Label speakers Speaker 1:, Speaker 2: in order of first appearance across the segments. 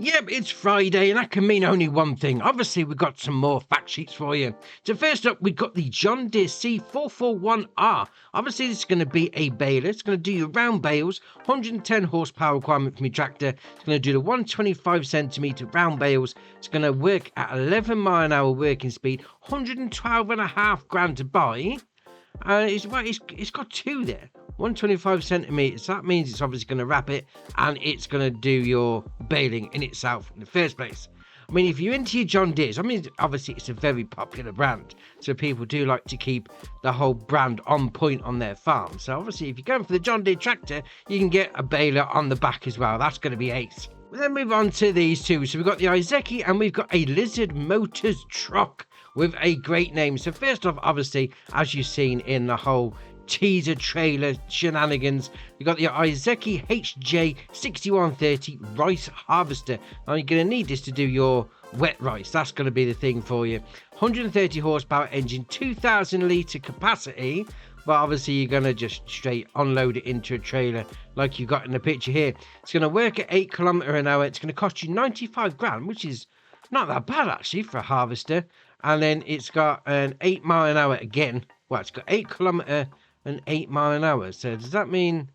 Speaker 1: Yep, it's Friday, and that can mean only one thing. Obviously, we've got some more fact sheets for you. So first up, we've got the John Deere C441R. Obviously, this is going to be a baler. It's going to do your round bales, 110 horsepower requirement from your tractor. It's going to do the 125 centimetre round bales. It's going to work at 11 mile an hour working speed, 112.5 grand to buy. It's got two there. 125 centimetres, that means it's obviously going to wrap it and it's going to do your baling in itself in the first place. I mean, if you're into your John Deere's, I mean, obviously it's a very popular brand, so people do like to keep the whole brand on point on their farm. So obviously if you're going for the John Deere tractor, you can get a baler on the back as well. That's going to be ace. We'll then move on to these two. So we've got the Izeki and we've got a Lizard Motors truck with a great name. So first off, obviously, as you've seen in the whole teaser trailer shenanigans, you got the Izeki HJ6130 rice harvester. Now you're going to need this to do your wet rice. That's going to be the thing for you. 130 horsepower engine, 2,000 litre capacity, but obviously you're going to just straight unload it into a trailer like you got in the picture here. It's going to work at 8 kilometre an hour. It's going to cost you 95 grand, which is not that bad actually for a harvester. And then it's got an 8 mile an hour again. Well, it's got 8 kilometre and 8 mile an hour. So does that mean,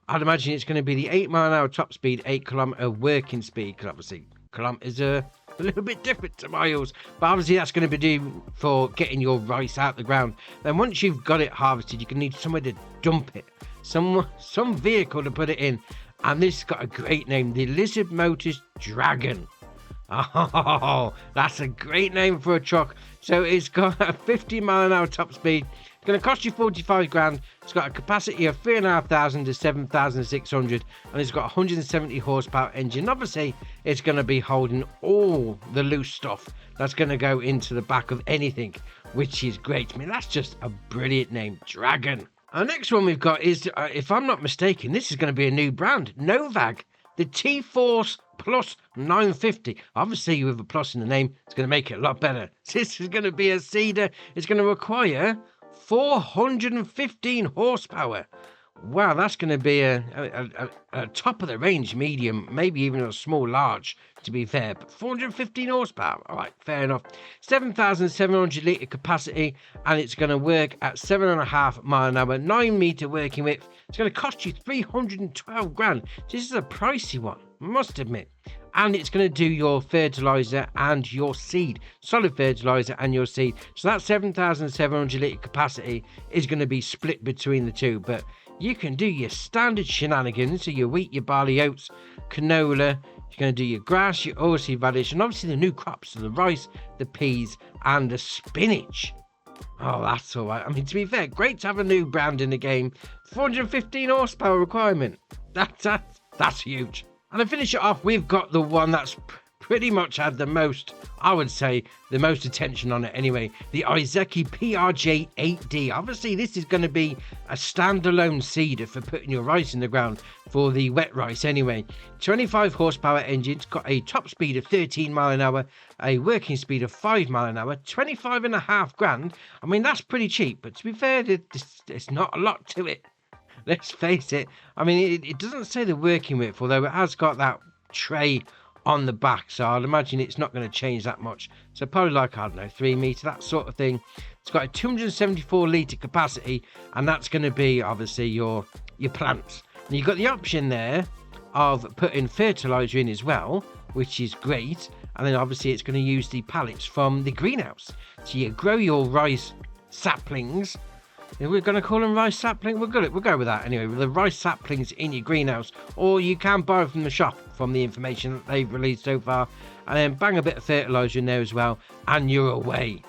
Speaker 1: I'd imagine it's going to be the 8 mile an hour top speed, 8 kilometre working speed, because obviously kilometres are a little bit different to miles, but obviously that's going to be due for getting your rice out the ground. Then once you've got it harvested, you can need somewhere to dump it, some vehicle to put it in, and this has got a great name, the Lizard Motors Dragon. Oh, that's a great name for a truck. So it's got a 50 mile an hour top speed. It's going to cost you 45 grand. It's got a capacity of 3,500 to 7,600, and it's got a 170 horsepower engine. Obviously, it's going to be holding all the loose stuff that's going to go into the back of anything, which is great. I mean, that's just a brilliant name, Dragon. Our next one we've got is, if I'm not mistaken, this is going to be a new brand, Novag. The T-Force Plus 950. Obviously, with a plus in the name, it's going to make it a lot better. This is going to be a seeder. It's going to require 415 horsepower. Wow, that's going to be a top of the range medium, maybe even a small large, to be fair. But 415 horsepower. All right, fair enough. 7,700 litre capacity, and it's going to work at 7.5 mile an hour, 9 metre working width. It's going to cost you 312 grand. This is a pricey one, I must admit. And it's going to do your fertiliser and your seed, solid fertiliser and your seed. So that 7,700 litre capacity is going to be split between the two, but you can do your standard shenanigans, so your wheat, your barley, oats, canola. You're going to do your grass, your oilseed radish, and obviously the new crops, so the rice, the peas, and the spinach. Oh, that's all right. I mean, to be fair, great to have a new brand in the game. 415 horsepower requirement. That's huge. And to finish it off, we've got the one that's pretty much had the most, I would say, the most attention on it anyway. The Izeki PRJ 8D. Obviously, this is going to be a standalone seeder for putting your rice in the ground for the wet rice anyway. 25 horsepower engine. It's got a top speed of 13 mile an hour, a working speed of 5 mile an hour, 25.5 grand. I mean, that's pretty cheap, but to be fair, there's not a lot to it. Let's face it. I mean, it doesn't say the working width, although it has got that tray on the back, so I'd imagine it's not going to change that much. So probably like, I don't know, 3 metre, that sort of thing. It's got a 274 litre capacity, and that's going to be obviously your plants. And you've got the option there of putting fertiliser in as well, which is great. And then obviously it's going to use the pallets from the greenhouse. So you grow your rice saplings. We're going to call them rice saplings. We'll go with that anyway. With the rice saplings in your greenhouse, or you can buy from the shop from the information that they've released so far, and then bang a bit of fertiliser in there as well, and you're away.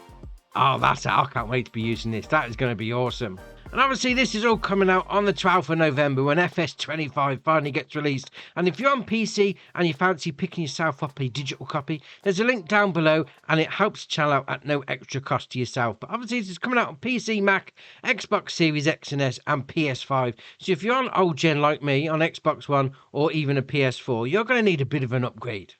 Speaker 1: Oh, that's it. I can't wait to be using this. That is going to be awesome. And obviously this is all coming out on the 12th of November when FS25 finally gets released. And if you're on PC and you fancy picking yourself up a digital copy, there's a link down below and it helps the channel out at no extra cost to yourself. But obviously this is coming out on PC, Mac, Xbox Series X and S and PS5. So if you're on old gen like me, on Xbox One or even a PS4, you're going to need a bit of an upgrade.